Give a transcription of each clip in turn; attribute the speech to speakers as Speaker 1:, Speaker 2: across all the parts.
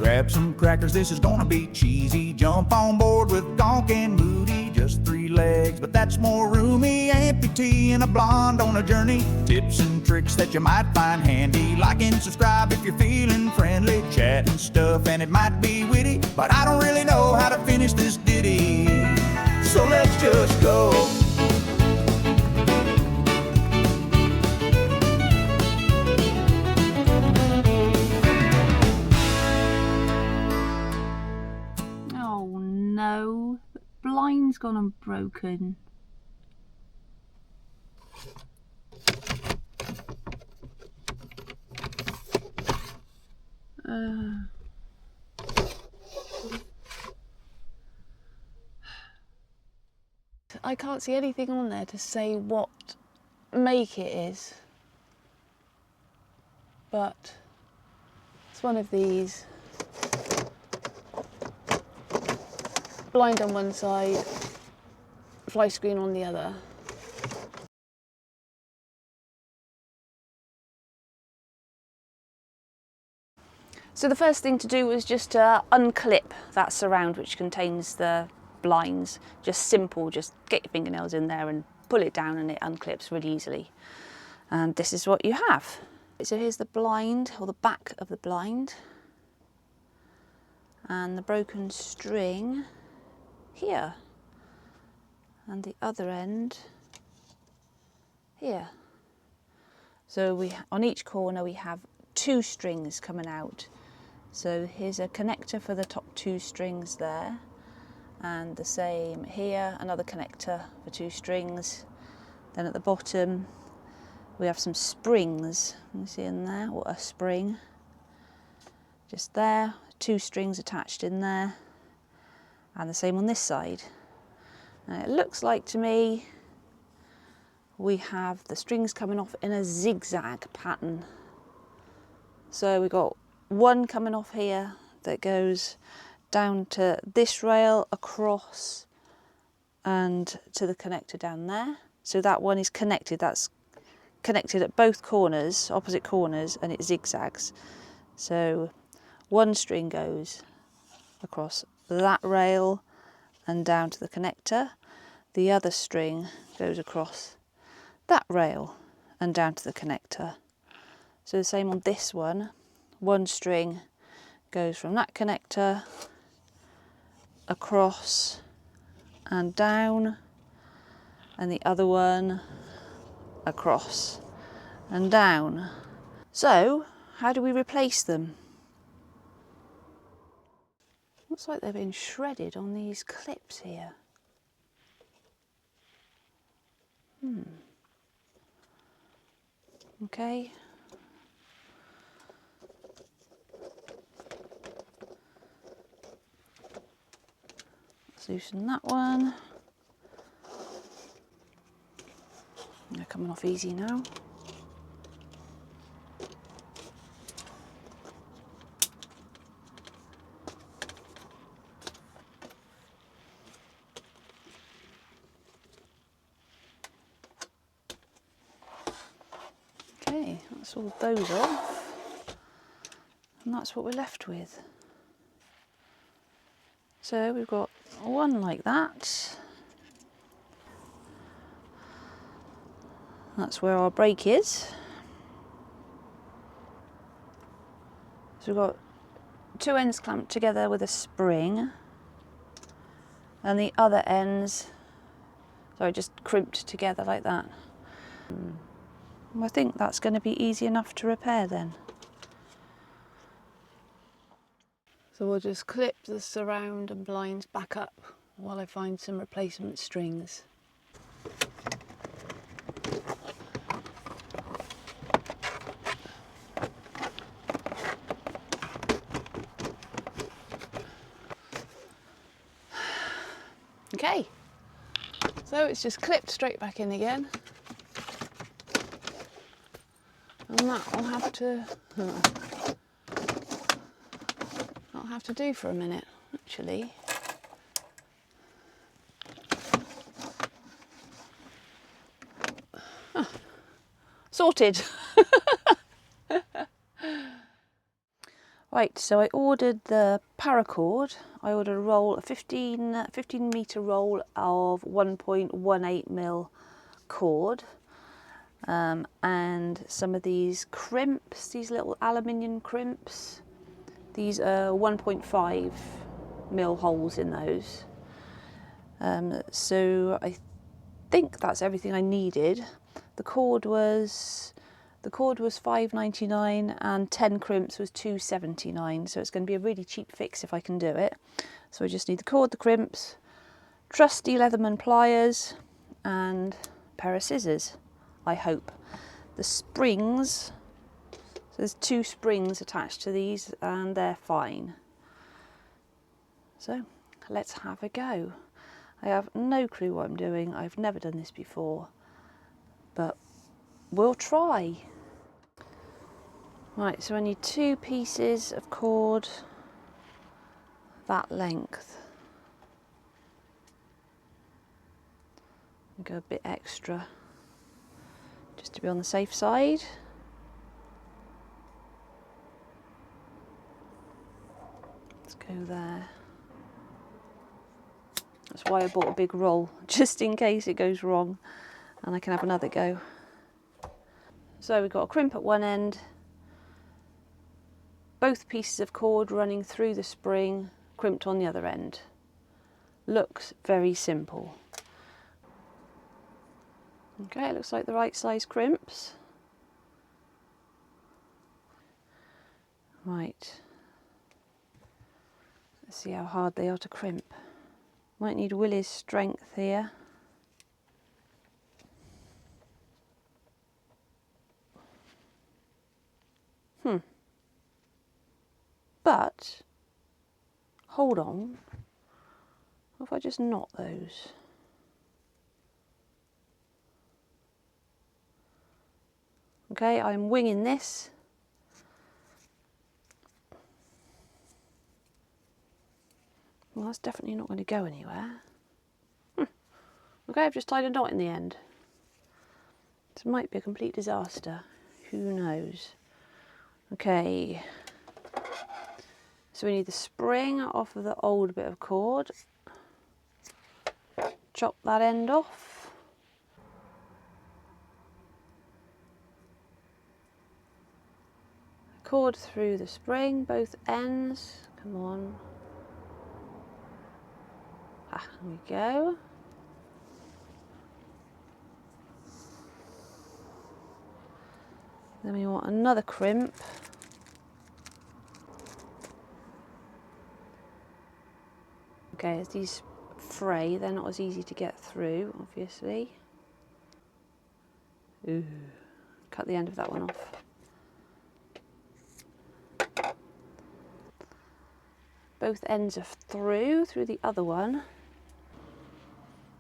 Speaker 1: Grab some crackers, this is gonna be cheesy. Jump on board with Gonk and Moody. Just 3 legs, but that's more roomy. Amputee and a blonde on a journey. Tips and tricks that you might find handy. Like and subscribe if you're feeling friendly. Chat and stuff, and it might be witty, but I don't really know how to finish this ditty. So let's just go.
Speaker 2: Oh no, the blind's gone and broken. I can't see anything on there to say what make it is, but it's one of these. Blind on one side, Flyscreen on the other. So the first thing to do was just to unclip that surround which contains the blinds. Just simple, just get your fingernails in there and pull it down and it unclips really easily. And this is what you have. So here's the blind, or the back of the blind. And the broken string here. And the other end here. So on each corner we have 2 strings coming out. So here's a connector for the top 2 strings there, and the same here, another connector for 2 strings. Then at the bottom we have some springs, you see in there, or a spring, just there, 2 strings attached in there, and the same on this side. And it looks like to me we have the strings coming off in a zigzag pattern. So we've got one coming off here that goes down to this rail, across, and to the connector down there. So that one is connected, that's connected at both corners, opposite corners, and it zigzags. So one string goes across that rail and down to the connector. The other string goes across that rail and down to the connector. So the same on this one. One string goes from that connector across and down, and the other one across and down. So how do we replace them? Looks like they've been shredded on these clips here. Okay. Let's loosen that one. They're coming off easy now. Okay, that's all those off, and that's what we're left with. So we've got one like that. That's where our brake is. So we've got 2 ends clamped together with a spring, and the other ends, sorry, just crimped together like that. I think that's going to be easy enough to repair then. So we'll just clip the surround and blinds back up while I find some replacement strings. Okay, so it's just clipped straight back in again. And that will have to do for a minute, actually. Oh, sorted. Right, so I ordered the paracord. I ordered a roll, a 15 metre roll of 1.18mm cord, and some of these crimps, these little aluminium crimps. These are 1.5mm holes in those. So I think that's everything I needed. The cord was $5.99 and 10 crimps was $2.79, so it's going to be a really cheap fix if I can do it. So I just need the cord, the crimps, trusty Leatherman pliers and a pair of scissors, I hope. The springs, so there's 2 springs attached to these and they're fine. So let's have a go. I have no clue what I'm doing. I've never done this before, but we'll try. Right, so I need 2 pieces of cord that length. I'll go a bit extra just to be on the safe side. Let's go there. That's why I bought a big roll, just in case it goes wrong and I can have another go. So we've got a crimp at one end, both pieces of cord running through the spring, crimped on the other end. Looks very simple. Okay, it looks like the right size crimps. Right, let's see how hard they are to crimp. Might need Willie's strength here. But, hold on, what if I just knot those? Okay, I'm winging this. Well, that's definitely not going to go anywhere. Okay, I've just tied a knot in the end. This might be a complete disaster. Who knows? Okay. So we need the spring off of the old bit of cord. Chop that end off. Cord through the spring, both ends. Come on. Ah, there we go. Then we want another crimp. Okay, as these fray, they're not as easy to get through, obviously. Ooh, cut the end of that one off. Both ends are through the other one.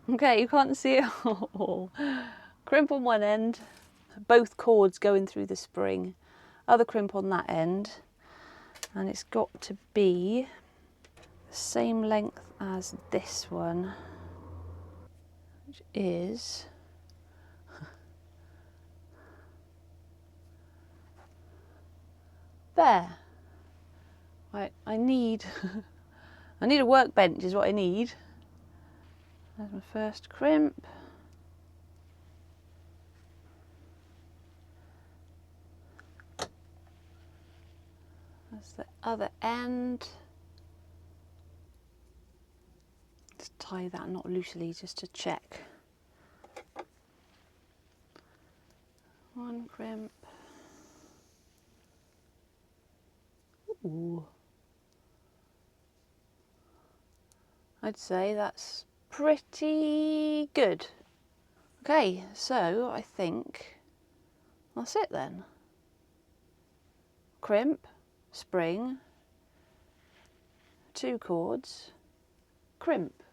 Speaker 2: Okay, you can't see it all. Crimp on one end, both cords going through the spring, other crimp on that end, and it's got to be the same length as this one, which is there. Right, I need I need a workbench is what I need. There's my first crimp. That's the other end. Just tie that knot loosely just to check. One crimp. Ooh. I'd say that's pretty good. Okay, so I think that's it then. Crimp, spring, 2 cords, crimp.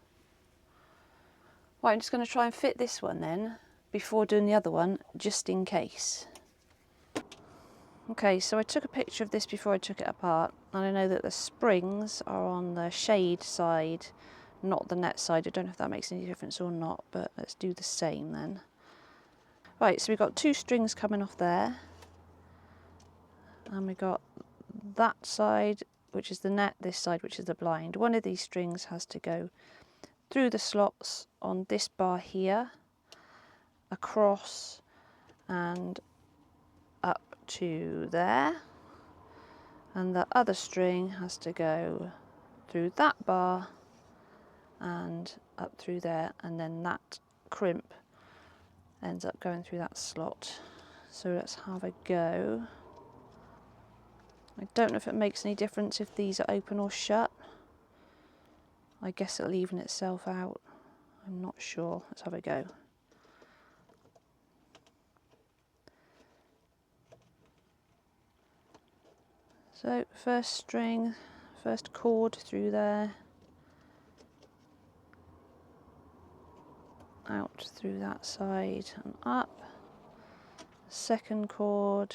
Speaker 2: Right, I'm just going to try and fit this one then before doing the other one, just in case. Okay, so I took a picture of this before I took it apart, and I know that the springs are on the shade side, not the net side. I don't know if that makes any difference or not, but let's do the same then. Right, so we've got 2 strings coming off there, and we've got that side, which is the net, this side, which is the blind. One of these strings has to go through the slots on this bar here, across and up to there, and the other string has to go through that bar and up through there, and then that crimp ends up going through that slot. So let's have a go. I don't know if it makes any difference if these are open or shut. I guess it'll even itself out. I'm not sure. Let's have a go. So first string, first cord through there, out through that side and up. Second cord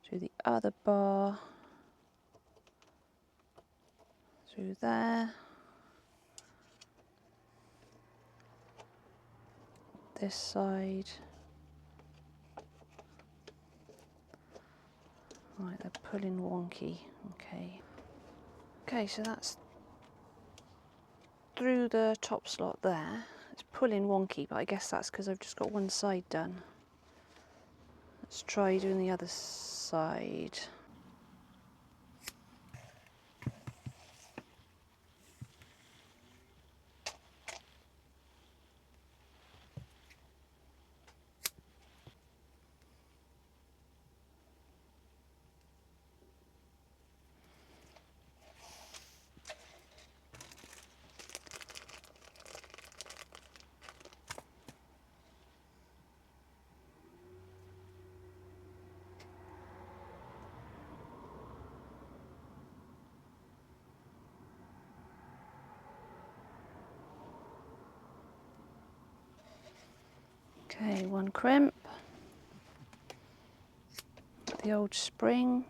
Speaker 2: through the other bar, through there, this side. Right, they're pulling wonky. Okay, so that's through the top slot there. It's pulling wonky, but I guess that's because I've just got one side done. Let's try doing the other side. Okay, one crimp, the old spring,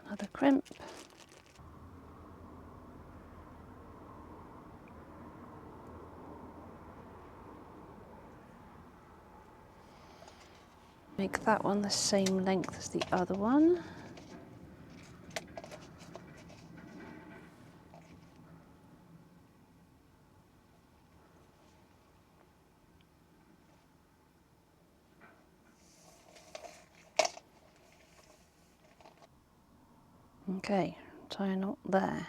Speaker 2: another crimp, make that one the same length as the other one. Okay, tie a knot there.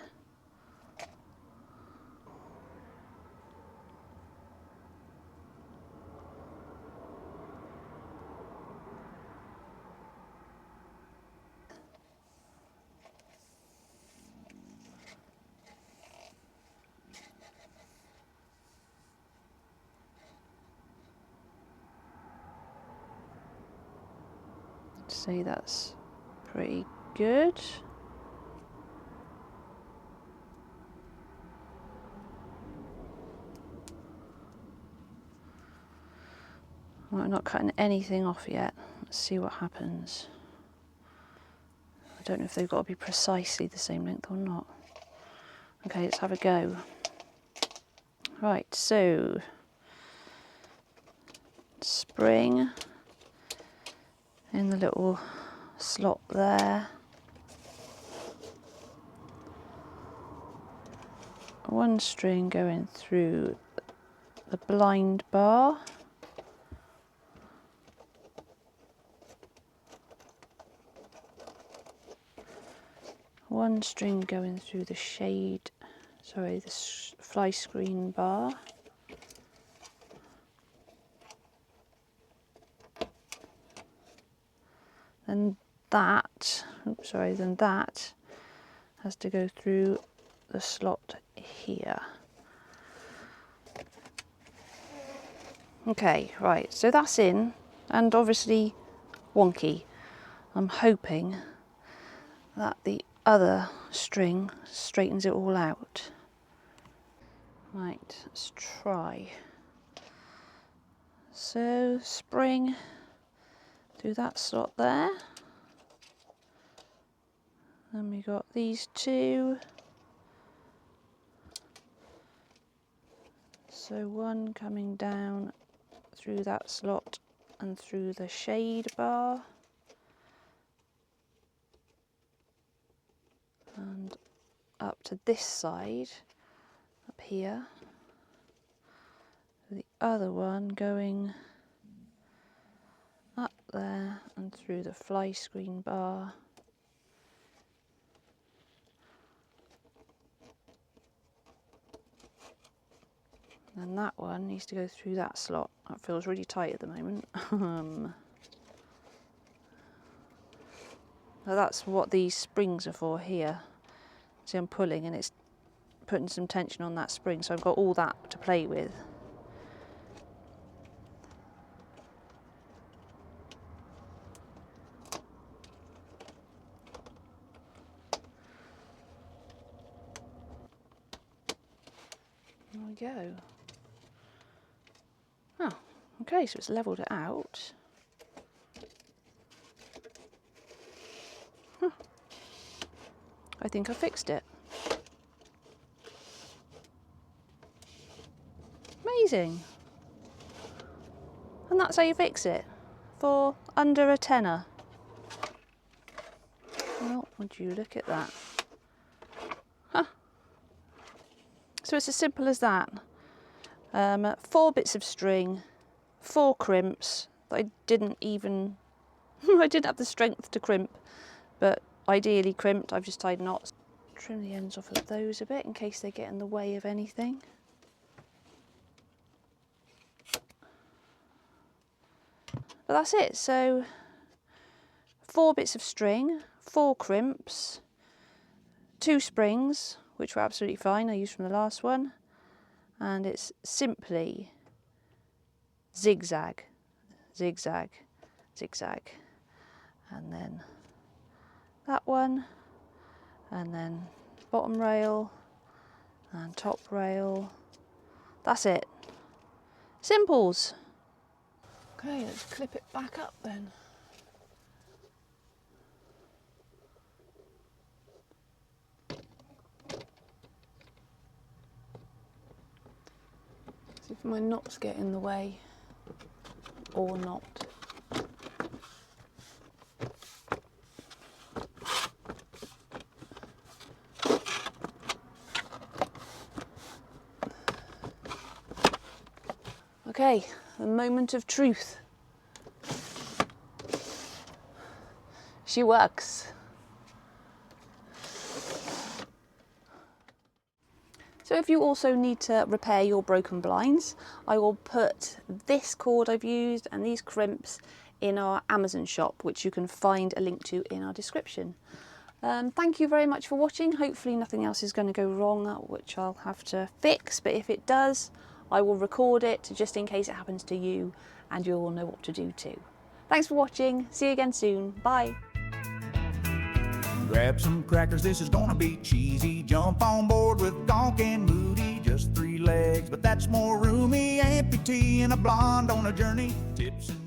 Speaker 2: I'd say that's pretty good. Well, I'm not cutting anything off yet. Let's see what happens. I don't know if they've got to be precisely the same length or not. Okay, let's have a go. Right, so spring in the little slot there. One string going through the blind bar. One string going through the shade, sorry, the Flyscreen bar. Then that, then that has to go through the slot here. Okay, right, so that's in, and obviously wonky. I'm hoping that the other string straightens it all out. Right, let's try. So spring through that slot there. Then we got these two. So one coming down through that slot and through the shade bar. And up to this side, up here. The other one going up there and through the Flyscreen bar. And that one needs to go through that slot. That feels really tight at the moment. Now that's what these springs are for here. See, I'm pulling and it's putting some tension on that spring, so I've got all that to play with. There we go. Oh, okay, so it's levelled it out. Huh. I think I fixed it. Amazing. And that's how you fix it for under a tenner. Well, would you look at that? Huh. So it's as simple as that. 4 bits of string, 4 crimps that I didn't even, I didn't have the strength to crimp, but ideally crimped. I've just tied knots. Trim the ends off of those a bit in case they get in the way of anything. But that's it. So 4 bits of string, 4 crimps, 2 springs, which were absolutely fine, I used from the last one, and it's simply zigzag, zigzag, zigzag, and then that one, and then bottom rail and top rail. That's it. Simples. Okay, let's clip it back up then. See if my knots get in the way or not. Okay, the moment of truth. She works. So if you also need to repair your broken blinds, I will put this cord I've used and these crimps in our Amazon shop, which you can find a link to in our description. Thank you very much for watching. Hopefully nothing else is going to go wrong, which I'll have to fix, but if it does, I will record it just in case it happens to you, and you'll know what to do too. Thanks for watching. See you again soon. Bye.
Speaker 1: Grab some crackers, this is gonna be cheesy. Jump on board with Gonk and Moody. Just 3 legs, but that's more roomy. Amputee and a blonde on a journey. Tips and